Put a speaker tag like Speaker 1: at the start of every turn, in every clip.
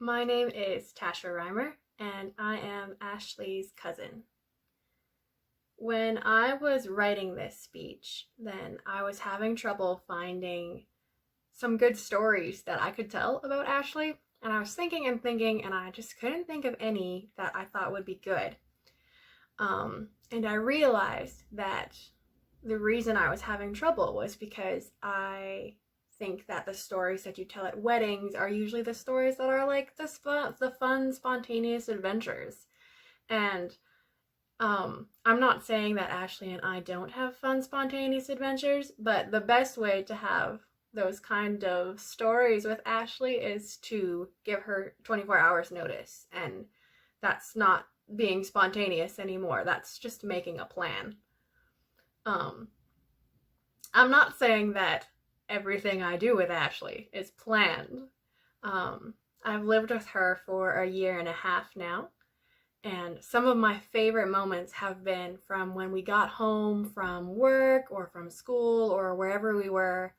Speaker 1: My name is Tasha Reimer, and I am Ashley's cousin. When I was writing this speech, then I was having trouble finding some good stories that I could tell about Ashley, and I was thinking and thinking, and I just couldn't think of any that I thought would be good. And I realized that the reason I was having trouble was because I think that the stories that you tell at weddings are usually the stories that are like the fun, spontaneous adventures. And I'm not saying that Ashley and I don't have fun, spontaneous adventures, but the best way to have those kind of stories with Ashley is to give her 24 hours notice. And that's not being spontaneous anymore. That's just making a plan. I'm not saying that everything I do with Ashley is planned. I've lived with her for a year and a half now, and some of my favorite moments have been from when we got home from work or from school or wherever we were,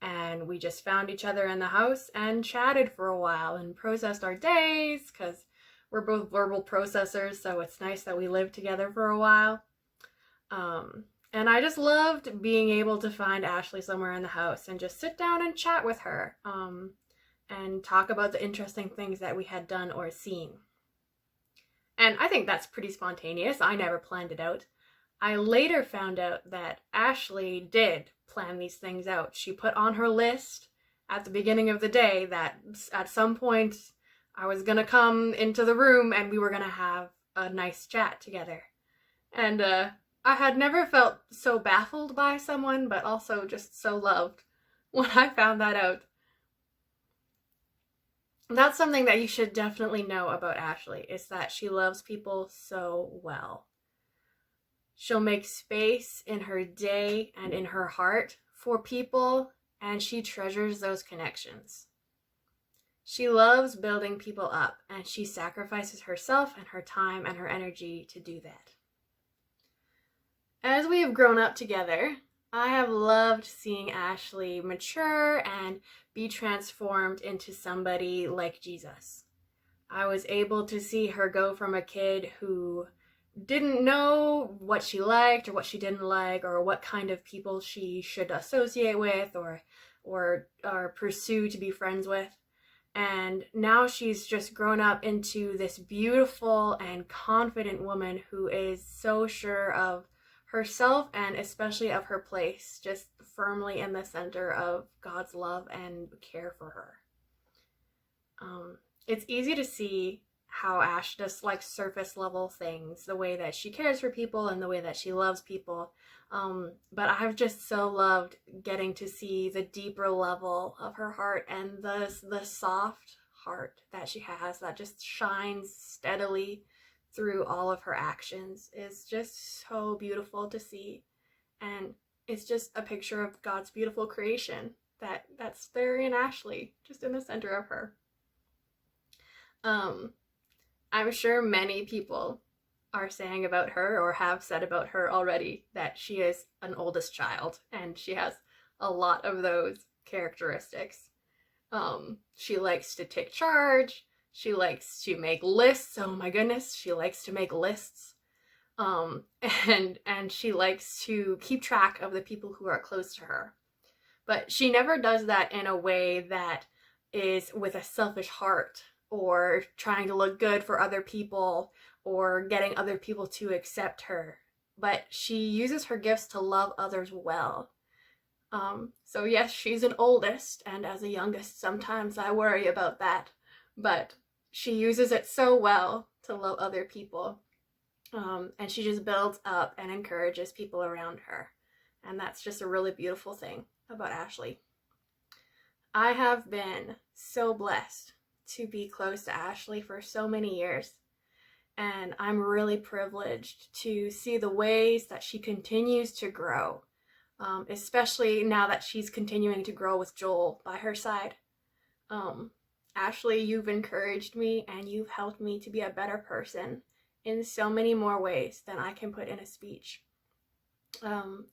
Speaker 1: and we just found each other in the house and chatted for a while and processed our days, because we're both verbal processors, so it's nice that we lived together for a while. And I just loved being able to find Ashley somewhere in the house and just sit down and chat with her, and talk about the interesting things that we had done or seen. And I think that's pretty spontaneous. I never planned it out. I later found out that Ashley did plan these things out. She put on her list at the beginning of the day that at some point I was gonna come into the room and we were gonna have a nice chat together. And I had never felt so baffled by someone, but also just so loved when I found that out. That's something that you should definitely know about Ashley, is that she loves people so well. She'll make space in her day and in her heart for people, and she treasures those connections. She loves building people up, and she sacrifices herself and her time and her energy to do that. As we have grown up together, I have loved seeing Ashley mature and be transformed into somebody like Jesus. I was able to see her go from a kid who didn't know what she liked or what she didn't like or what kind of people she should associate with or pursue to be friends with. And now she's just grown up into this beautiful and confident woman who is so sure of herself and especially of her place, just firmly in the center of God's love and care for her. It's easy to see how Ash does like surface level things, the way that she cares for people and the way that she loves people. But I've just so loved getting to see the deeper level of her heart and the soft heart that she has that just shines steadily through all of her actions. Is just so beautiful to see, and it's just a picture of God's beautiful creation that's there in Ashley, just in the center of her. I'm sure many people are saying about her or have said about her already that she is an oldest child, and she has a lot of those characteristics. She likes to take charge. She likes to make lists. Oh my goodness, she likes to make lists. And she likes to keep track of the people who are close to her. But she never does that in a way that is with a selfish heart or trying to look good for other people or getting other people to accept her. But she uses her gifts to love others well. So yes, she's an oldest, and as a youngest, sometimes I worry about that. But she uses it so well to love other people. And she just builds up and encourages people around her. And that's just a really beautiful thing about Ashley. I have been so blessed to be close to Ashley for so many years. And I'm really privileged to see the ways that she continues to grow, especially now that she's continuing to grow with Joel by her side. Ashley, you've encouraged me and you've helped me to be a better person in so many more ways than I can put in a speech.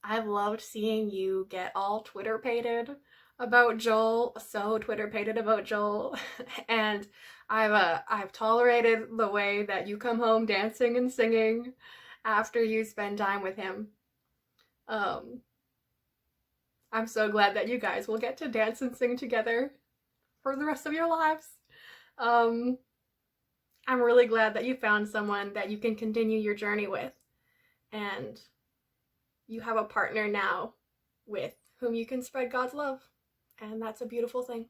Speaker 1: I've loved seeing you get all Twitter-pated about Joel, so Twitter pated about Joel, and I've tolerated the way that you come home dancing and singing after you spend time with him. Um, I'm so glad that you guys will get to dance and sing together for the rest of your lives. Um, I'm really glad that you found someone that you can continue your journey with, and you have a partner now with whom you can spread God's love, and that's a beautiful thing.